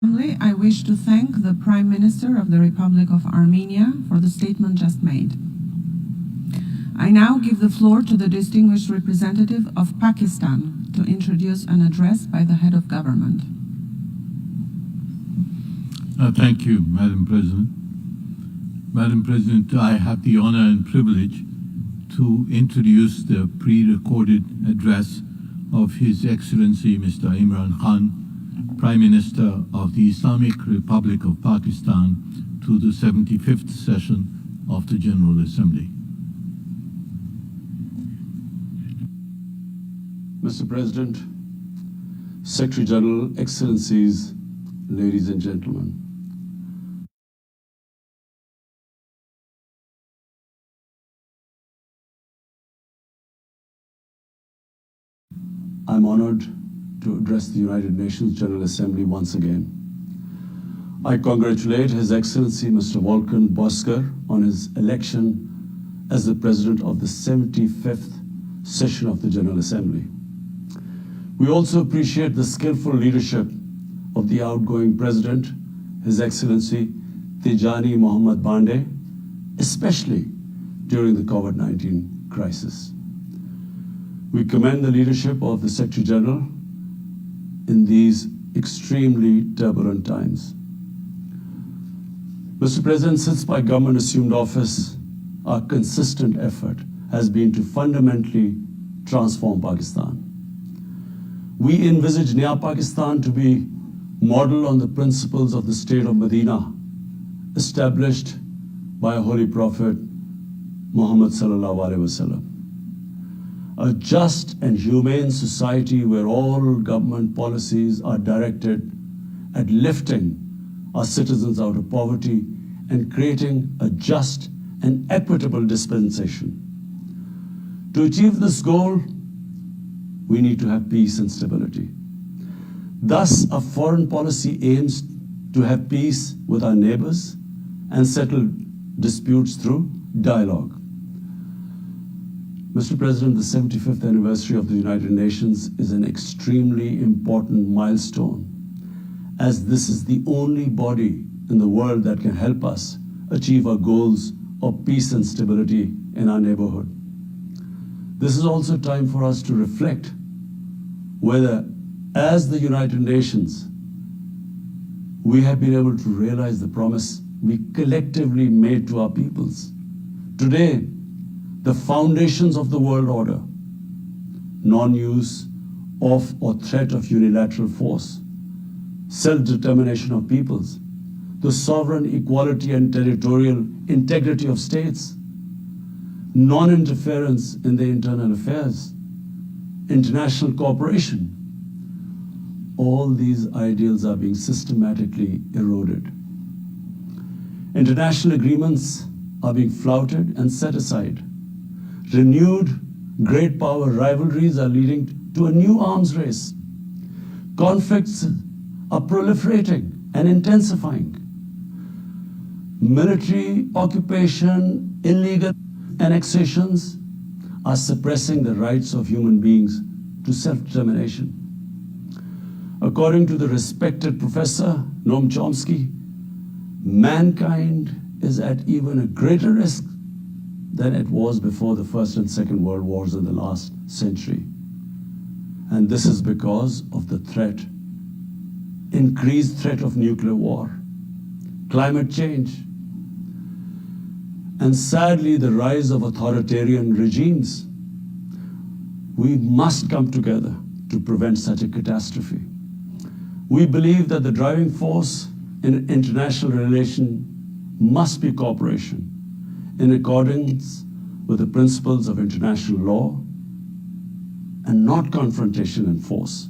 I wish to thank the Prime Minister of the Republic of Armenia for the statement just made. I now give the floor to the distinguished representative of Pakistan to introduce an address by the head of government. Thank you, Madam President. Madam President, I have the honor and privilege to introduce the pre-recorded address of His Excellency Mr. Imran Khan, Prime Minister of the Islamic Republic of Pakistan, to the 75th session of the General Assembly. Mr. President, Secretary General, Excellencies, ladies and gentlemen. I'm honored to address the United Nations General Assembly once again. I congratulate His Excellency Mr. Volkan Bozkır on his election as the President of the 75th session of the General Assembly. We also appreciate the skillful leadership of the outgoing President, His Excellency Tijani Mohammad Bande, especially during the COVID-19 crisis. We commend the leadership of the Secretary General in these extremely turbulent times. Mr. President, since my government assumed office, our consistent effort has been to fundamentally transform Pakistan. We envisage Naya Pakistan to be modeled on the principles of the state of Medina, established by Holy Prophet Muhammad sallallahu alaihi wasallam. A just and humane society where all government policies are directed at lifting our citizens out of poverty and creating a just and equitable dispensation. To achieve this goal, we need to have peace and stability. Thus, our foreign policy aims to have peace with our neighbors and settle disputes through dialogue. Mr. President, the 75th anniversary of the United Nations is an extremely important milestone, as this is the only body in the world that can help us achieve our goals of peace and stability in our neighborhood. This is also time for us to reflect whether, as the United Nations, we have been able to realize the promise we collectively made to our peoples. Today, the foundations of the world order, non-use of or threat of unilateral force, self-determination of peoples, the sovereign equality and territorial integrity of states, non-interference in their internal affairs, international cooperation. All these ideals are being systematically eroded. International agreements are being flouted and set aside. Renewed great power rivalries are leading to a new arms race. Conflicts are proliferating and intensifying. Military occupation, illegal annexations are suppressing the rights of human beings to self-determination. According to the respected Professor Noam Chomsky, mankind is at even a greater risk than it was before the First and Second World Wars in the last century. And this is because of the threat, increased threat of nuclear war, climate change, and sadly the rise of authoritarian regimes. We must come together to prevent such a catastrophe. We believe that the driving force in international relations must be cooperation, in accordance with the principles of international law and not confrontation and force.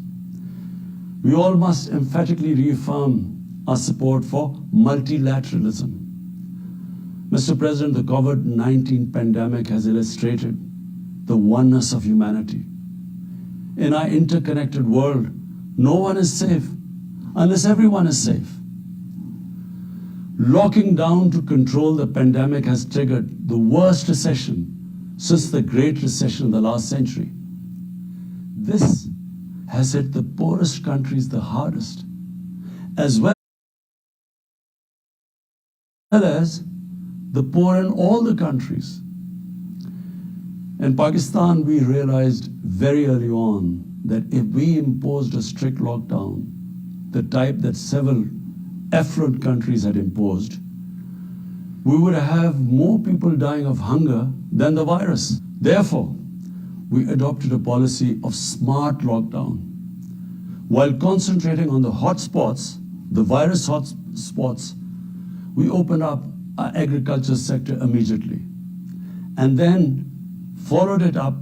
We all must emphatically reaffirm our support for multilateralism. Mr. President, the COVID-19 pandemic has illustrated the oneness of humanity. In our interconnected world, no one is safe unless everyone is safe. Locking down to control the pandemic has triggered the worst recession since the Great Recession of the last century. This has hit the poorest countries the hardest, as well well as the poor in all the countries. In Pakistan, we realized very early on that if we imposed a strict lockdown, the type that several affluent countries had imposed, we would have more people dying of hunger than the virus. Therefore, we adopted a policy of smart lockdown. While concentrating on the hotspots, the virus hotspots, we opened up our agriculture sector immediately, and then followed it up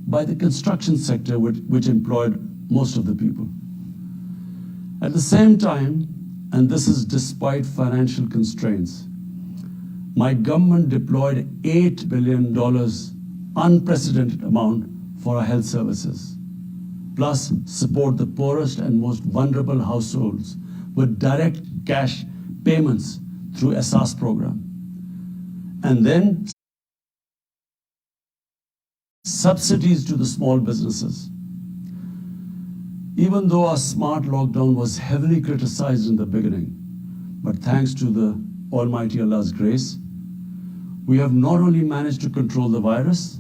by the construction sector, which employed most of the people. At the same time, and this is despite financial constraints, my government deployed $8 billion, unprecedented amount, for our health services, plus support the poorest and most vulnerable households with direct cash payments through SARS program. And then subsidies to the small businesses. Even though our smart lockdown was heavily criticized in the beginning, but thanks to the Almighty Allah's grace, we have not only managed to control the virus,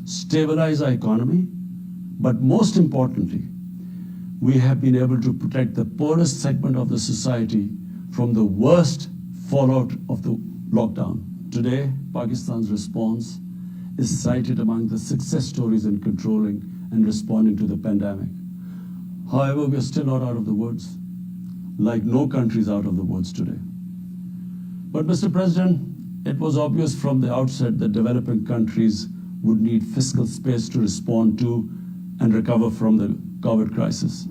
stabilize our economy, but most importantly, we have been able to protect the poorest segment of the society from the worst fallout of the lockdown. Today, Pakistan's response is cited among the success stories in controlling and responding to the pandemic. However, we are still not out of the woods, like no country is out of the woods today. But Mr. President, it was obvious from the outset that developing countries would need fiscal space to respond to and recover from the COVID crisis.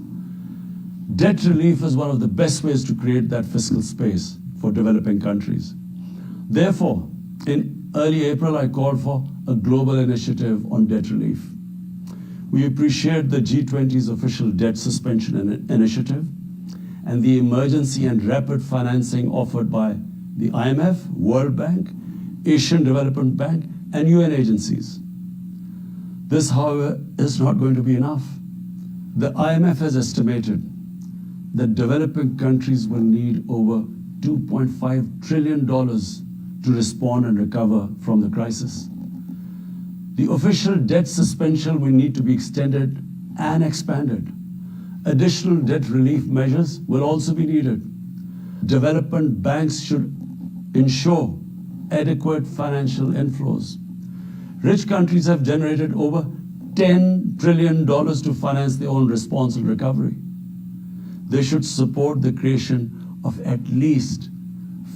Debt relief is one of the best ways to create that fiscal space for developing countries. Therefore, in early April, I called for a global initiative on debt relief. We appreciate the G20's official debt suspension initiative and the emergency and rapid financing offered by the IMF, World Bank, Asian Development Bank, and UN agencies. This, however, is not going to be enough. The IMF has estimated that developing countries will need over $2.5 trillion to respond and recover from the crisis. The official debt suspension will need to be extended and expanded. Additional debt relief measures will also be needed. Development banks should ensure adequate financial inflows. Rich countries have generated over $10 trillion to finance their own response and recovery. They should support the creation of at least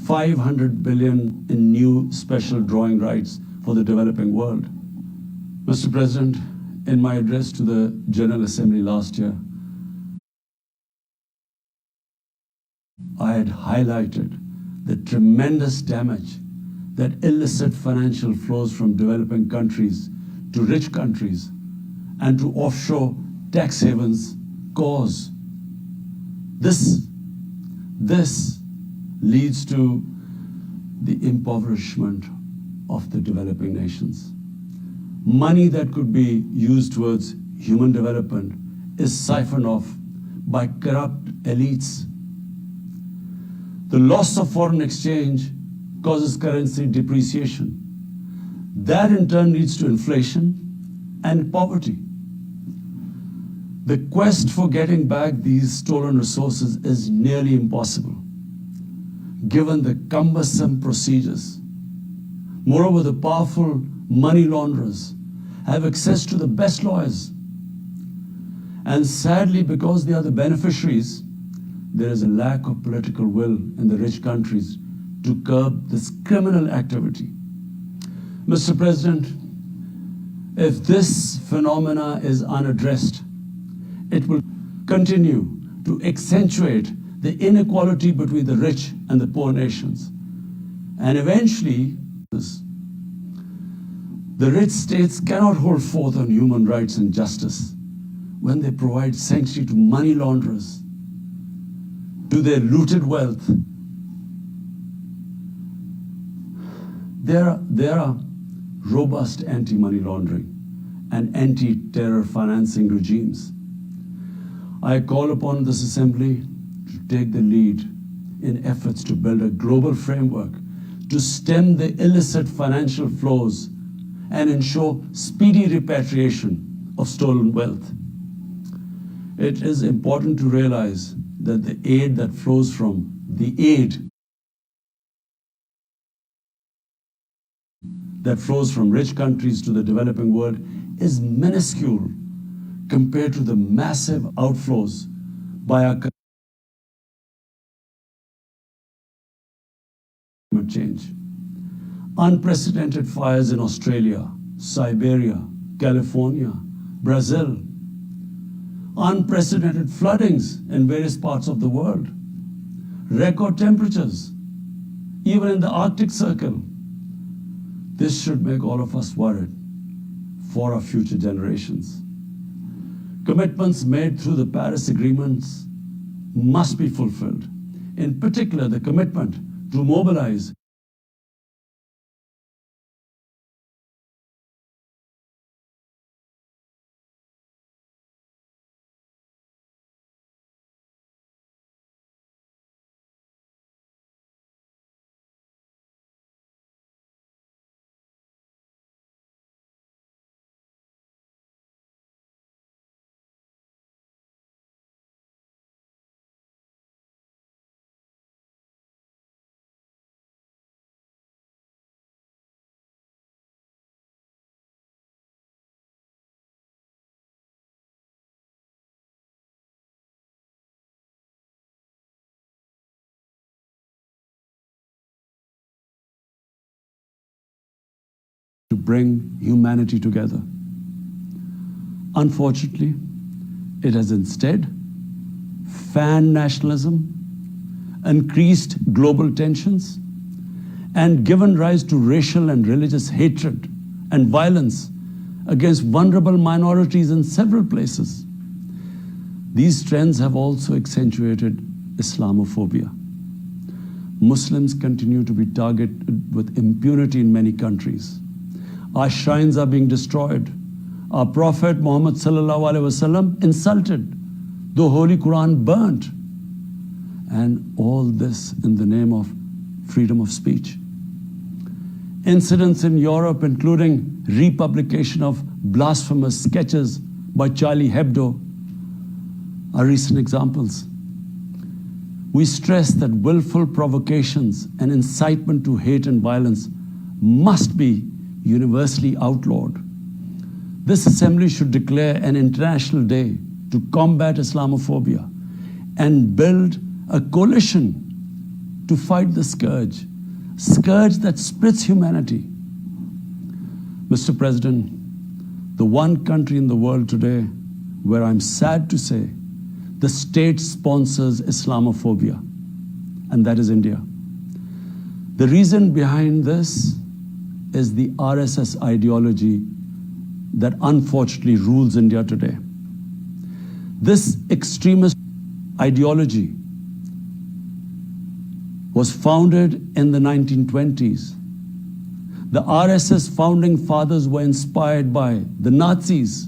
$500 billion in new special drawing rights for the developing world. Mr. President, in my address to the General Assembly last year, I had highlighted the tremendous damage that illicit financial flows from developing countries to rich countries and to offshore tax havens cause. This leads to the impoverishment of the developing nations. Money that could be used towards human development is siphoned off by corrupt elites. The loss of foreign exchange causes currency depreciation. That in turn leads to inflation and poverty. The quest for getting back these stolen resources is nearly impossible, given the cumbersome procedures. Moreover, the powerful money launderers have access to the best lawyers. And sadly, because they are the beneficiaries, there is a lack of political will in the rich countries to curb this criminal activity. Mr. President, if this phenomena is unaddressed, it will continue to accentuate the inequality between the rich and the poor nations. And eventually, the rich states cannot hold forth on human rights and justice when they provide sanctuary to money launderers, to their looted wealth. There are robust anti-money laundering and anti-terror financing regimes. I call upon this Assembly to take the lead in efforts to build a global framework to stem the illicit financial flows and ensure speedy repatriation of stolen wealth. It is important to realize that the aid that flows from rich countries to the developing world is minuscule compared to the massive outflows by our climate change. Unprecedented fires in Australia, Siberia, California, Brazil. Unprecedented floodings in various parts of the world. Record temperatures, even in the Arctic Circle. This should make all of us worried for our future generations. Commitments made through the Paris agreements must be fulfilled. In particular, the commitment to mobilize to bring humanity together. Unfortunately, it has instead fanned nationalism, increased global tensions, and given rise to racial and religious hatred and violence against vulnerable minorities in several places. These trends have also accentuated Islamophobia. Muslims continue to be targeted with impunity in many countries. Our shrines are being destroyed. Our Prophet Muhammad ﷺ insulted. The Holy Quran burnt. And all this in the name of freedom of speech. Incidents in Europe, including republication of blasphemous sketches by Charlie Hebdo, are recent examples. We stress that willful provocations and incitement to hate and violence must be universally outlawed. This assembly should declare an international day to combat Islamophobia and build a coalition to fight the scourge that splits humanity. Mr. President, the one country in the world today where I'm sad to say the state sponsors Islamophobia, and that is India. The reason behind this is the RSS ideology that unfortunately rules India today. This extremist ideology was founded in the 1920s. The RSS founding fathers were inspired by the Nazis,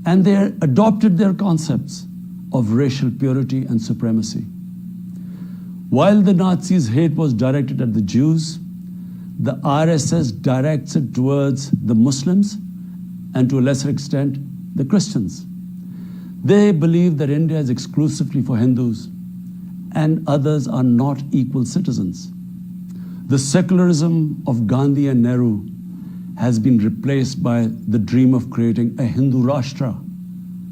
and they adopted their concepts of racial purity and supremacy. While the Nazis' hate was directed at the Jews, the RSS directs it towards the Muslims and to a lesser extent, the Christians. They believe that India is exclusively for Hindus and others are not equal citizens. The secularism of Gandhi and Nehru has been replaced by the dream of creating a Hindu Rashtra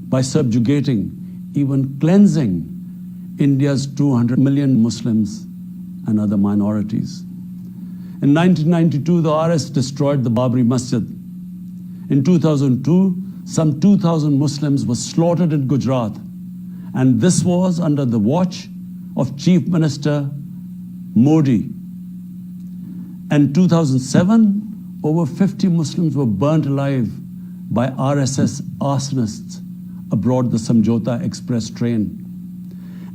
by subjugating, even cleansing India's 200 million Muslims and other minorities. In 1992, the RS destroyed the Babri Masjid. In 2002, some 2,000 Muslims were slaughtered in Gujarat, and this was under the watch of Chief Minister Modi. In 2007, over 50 Muslims were burnt alive by RSS arsonists aboard the Samjhauta Express train.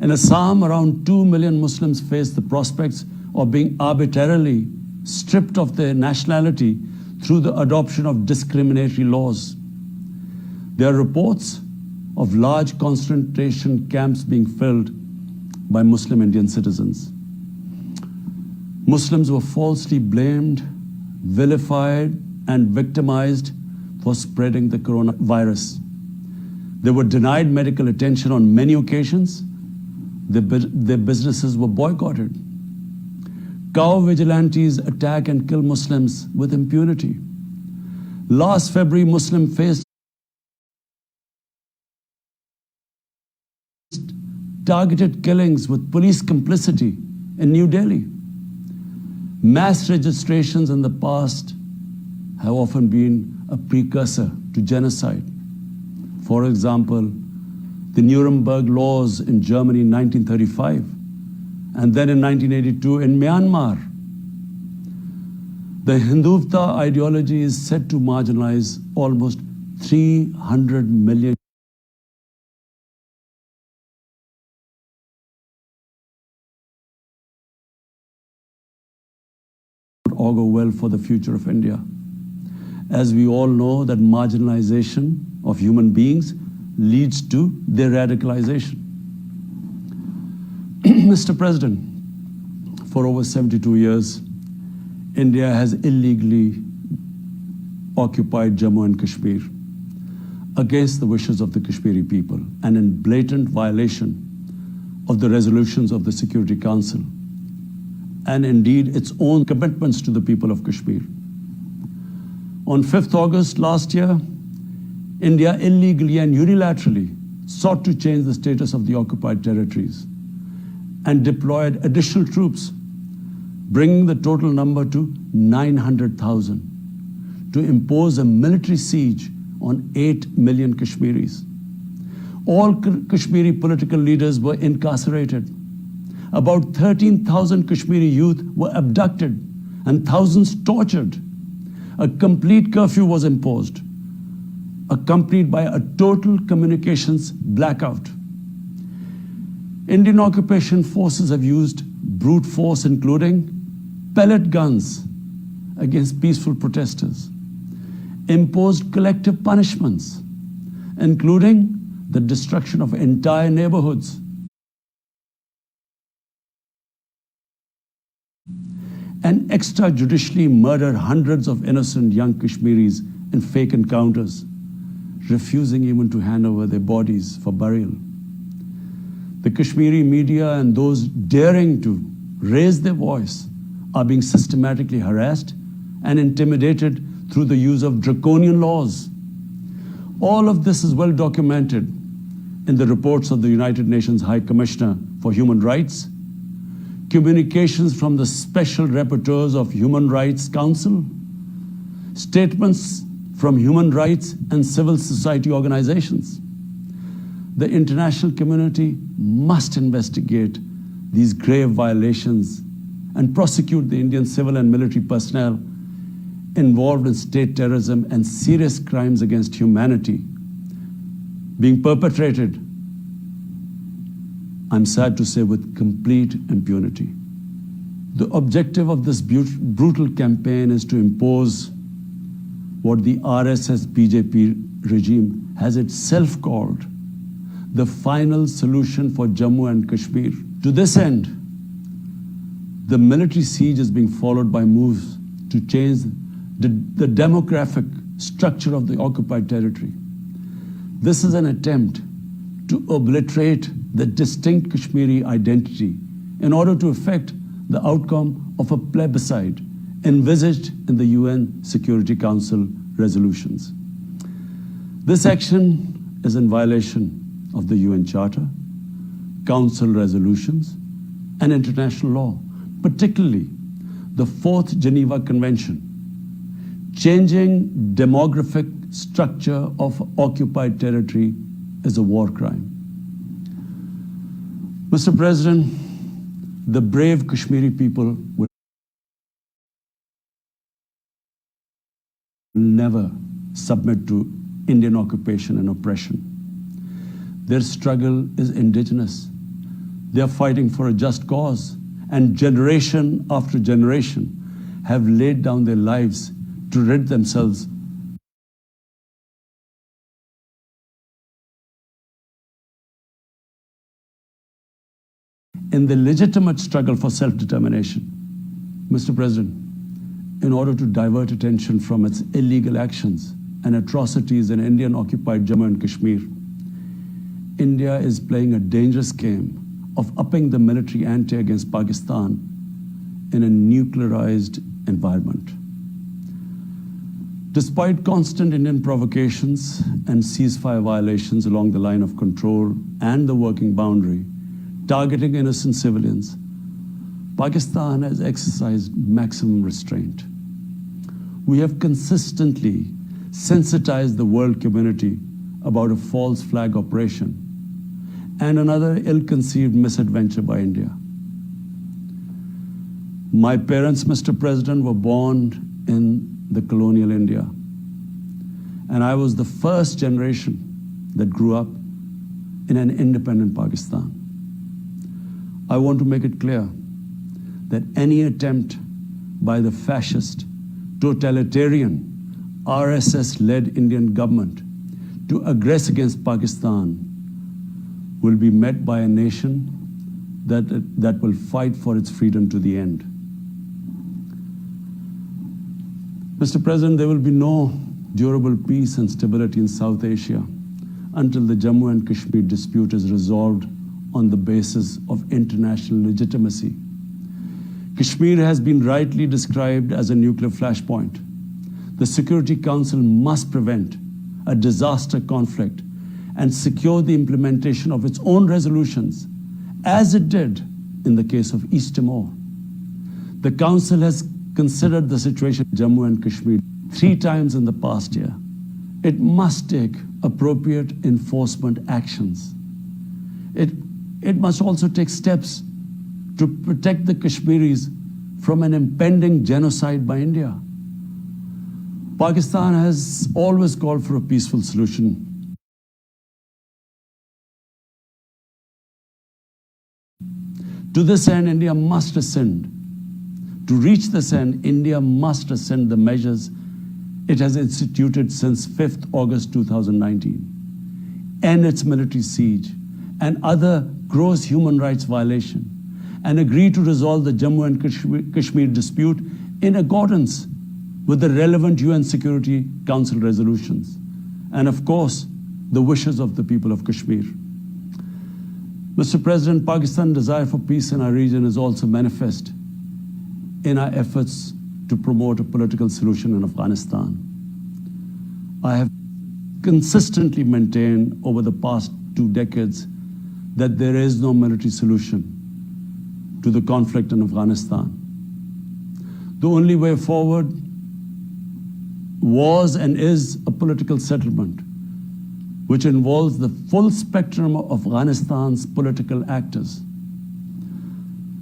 In Assam, around 2 million Muslims face the prospects of being arbitrarily stripped of their nationality through the adoption of discriminatory laws. There are reports of large concentration camps being filled by Muslim Indian citizens. Muslims were falsely blamed, vilified, and victimized for spreading the coronavirus. They were denied medical attention on many occasions. Their businesses were boycotted. Cow vigilantes attack and kill Muslims with impunity. Last February, Muslims faced targeted killings with police complicity in New Delhi. Mass registrations in the past have often been a precursor to genocide. For example, the Nuremberg laws in Germany in 1935, and then in 1982 in Myanmar. The Hindutva ideology is said to marginalize almost 300 million augur well for the future of India. As we all know that marginalization of human beings leads to their radicalization. Mr. President, for over 72 years, India has illegally occupied Jammu and Kashmir against the wishes of the Kashmiri people and in blatant violation of the resolutions of the Security Council and indeed its own commitments to the people of Kashmir. On 5th August last year, India illegally and unilaterally sought to change the status of the occupied territories and deployed additional troops, bringing the total number to 900,000, to impose a military siege on 8 million Kashmiris. All Kashmiri political leaders were incarcerated. About 13,000 Kashmiri youth were abducted and thousands tortured. A complete curfew was imposed, accompanied by a total communications blackout. Indian occupation forces have used brute force, including pellet guns against peaceful protesters, imposed collective punishments, including the destruction of entire neighborhoods, and extrajudicially murdered hundreds of innocent young Kashmiris in fake encounters, refusing even to hand over their bodies for burial. The Kashmiri media and those daring to raise their voice are being systematically harassed and intimidated through the use of draconian laws. All of this is well documented in the reports of the United Nations High Commissioner for Human Rights, communications from the Special Rapporteurs of Human Rights Council, statements from human rights and civil society organizations. The international community must investigate these grave violations and prosecute the Indian civil and military personnel involved in state terrorism and serious crimes against humanity being perpetrated, I'm sad to say, with complete impunity. The objective of this brutal campaign is to impose what the RSS-BJP regime has itself called the final solution for Jammu and Kashmir. To this end, the military siege is being followed by moves to change the demographic structure of the occupied territory. This is an attempt to obliterate the distinct Kashmiri identity in order to effect the outcome of a plebiscite envisaged in the UN Security Council resolutions. This action is in violation of the UN Charter, Council resolutions, and international law, particularly the 4th Geneva Convention. Changing demographic structure of occupied territory is a war crime. Mr. President, the brave Kashmiri people will never submit to Indian occupation and oppression. Their struggle is indigenous. They are fighting for a just cause, and generation after generation have laid down their lives to rid themselves in the legitimate struggle for self-determination. Mr. President, in order to divert attention from its illegal actions and atrocities in Indian-occupied Jammu and Kashmir, India is playing a dangerous game of upping the military ante against Pakistan in a nuclearized environment. Despite constant Indian provocations and ceasefire violations along the line of control and the working boundary, targeting innocent civilians, Pakistan has exercised maximum restraint. We have consistently sensitized the world community about a false flag operation and another ill-conceived misadventure by India. My parents, Mr. President, were born in the colonial India, and I was the first generation that grew up in an independent Pakistan. I want to make it clear that any attempt by the fascist, totalitarian, RSS-led Indian government to aggress against Pakistan will be met by a nation that will fight for its freedom to the end. Mr. President, there will be no durable peace and stability in South Asia until the Jammu and Kashmir dispute is resolved on the basis of international legitimacy. Kashmir has been rightly described as a nuclear flashpoint. The Security Council must prevent a disaster conflict and secure the implementation of its own resolutions, as it did in the case of East Timor. The Council has considered the situation in Jammu and Kashmir 3 times in the past year. It must take appropriate enforcement actions. It must also take steps to protect the Kashmiris from an impending genocide by India. Pakistan has always called for a peaceful solution. To this end, India must rescind. To reach this end, India must rescind the measures it has instituted since 5th August 2019, end its military siege and other gross human rights violations, and agree to resolve the Jammu and Kashmir dispute in accordance with the relevant UN Security Council resolutions, and of course, the wishes of the people of Kashmir. Mr. President, Pakistan's desire for peace in our region is also manifest in our efforts to promote a political solution in Afghanistan. I have consistently maintained over the past 2 decades that there is no military solution to the conflict in Afghanistan. The only way forward was and is a political settlement, which involves the full spectrum of Afghanistan's political actors.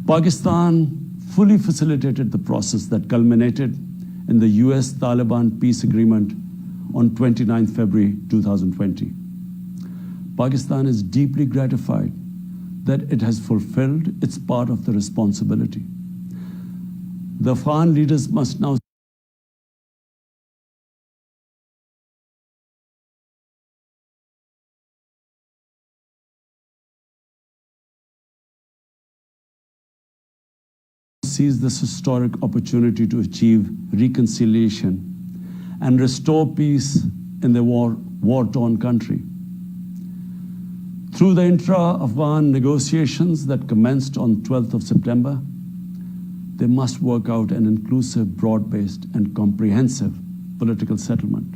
Pakistan fully facilitated the process that culminated in the US-Taliban peace agreement on 29 February 2020. Pakistan is deeply gratified that it has fulfilled its part of the responsibility. The Afghan leaders must now seize this historic opportunity to achieve reconciliation and restore peace in the war-torn country. Through the intra-Afghan negotiations that commenced on 12th of September, they must work out an inclusive, broad-based, and comprehensive political settlement.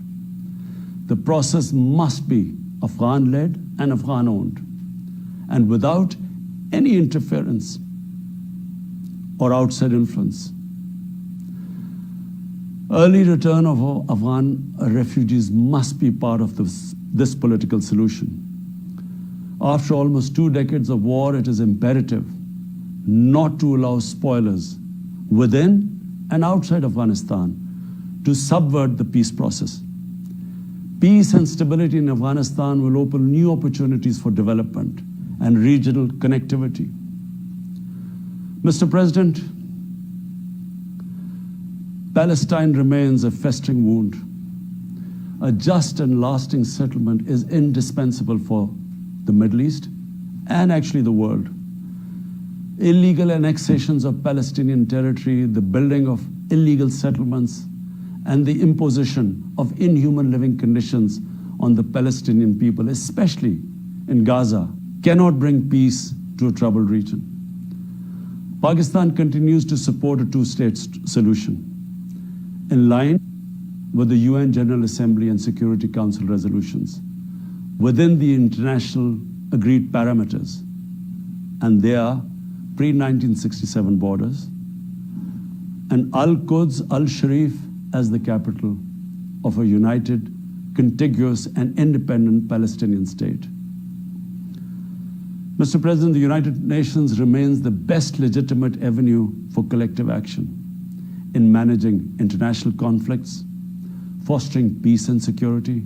The process must be Afghan-led and Afghan-owned, and without any interference or outside influence. Early return of Afghan refugees must be part of this political solution. After almost 2 decades of war, it is imperative not to allow spoilers within and outside Afghanistan to subvert the peace process. Peace and stability in Afghanistan will open new opportunities for development and regional connectivity. Mr. President, Palestine remains a festering wound. A just and lasting settlement is indispensable for the Middle East and actually the world. illegal annexations of Palestinian territory, the building of illegal settlements, and the imposition of inhuman living conditions on the Palestinian people, especially in Gaza, cannot bring peace to a troubled region. Pakistan continues to support a two-state solution in line with the UN General Assembly and Security Council resolutions within the international agreed parameters, and they are pre-1967 borders, and Al-Quds, Al-Sharif as the capital of a united, contiguous and independent Palestinian state. Mr. President, the United Nations remains the best legitimate avenue for collective action in managing international conflicts, fostering peace and security,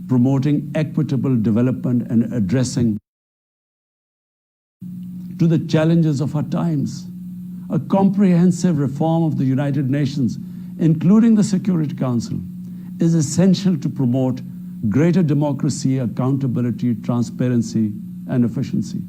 promoting equitable development and addressing to the challenges of our times. A comprehensive reform of the United Nations, including the Security Council, is essential to promote greater democracy, accountability, transparency, and efficiency.